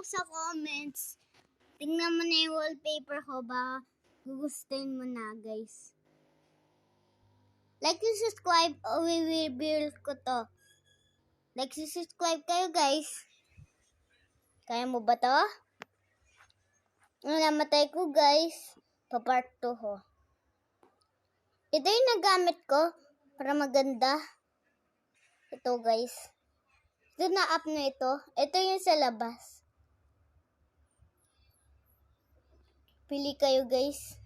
sa comments. Tingnan mo na yung wallpaper ko ba. Gugustuhin mo na, guys. Like and subscribe o i-reveal ko to. Like and subscribe kayo, guys. Kaya mo ba to? Ang namatay ko, guys. Pa-part 2 ho. Ito yung nagamit ko para maganda. Ito, guys. Ito na up na ito. Ito yung sa labas. Pili kayo, guys.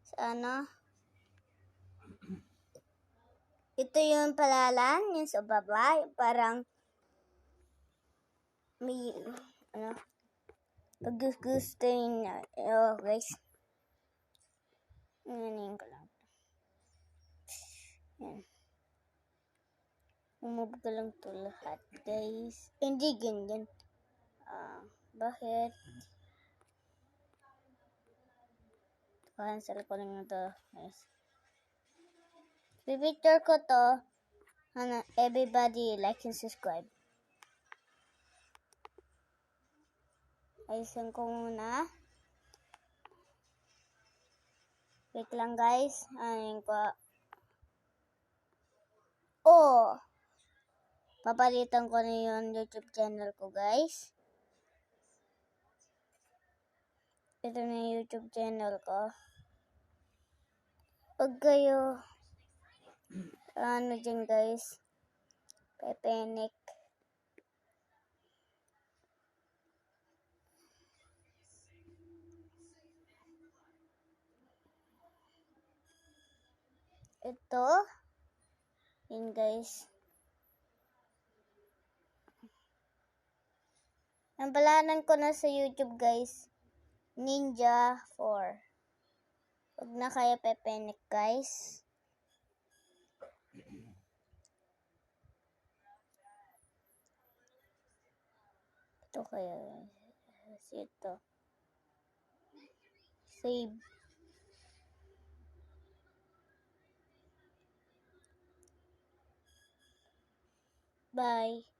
Sana. Ito yung palalan, yung sa baba. Parang may, pag-gustuin na. Oh, guys. Ngayon ko lang. Yan. Umove ko lang ito lahat, guys. Hindi ganyan. Bakit? Cancel ko lang ito, guys. Pipicture ko to. Everybody like and subscribe. Ayusin ko muna. Wait lang, guys. Ayun ko. Oh! Papalitan ko na yung YouTube channel ko, guys. Ito na yung YouTube channel ko. Pag kayo, dyan, guys. Pepenik. Ito. Yun, guys. Ang palanan ko na sa YouTube, guys. Ninja 4. Huwag na kaya pepenik, guys. Ito kaya, guys. Ito. Save. Bye.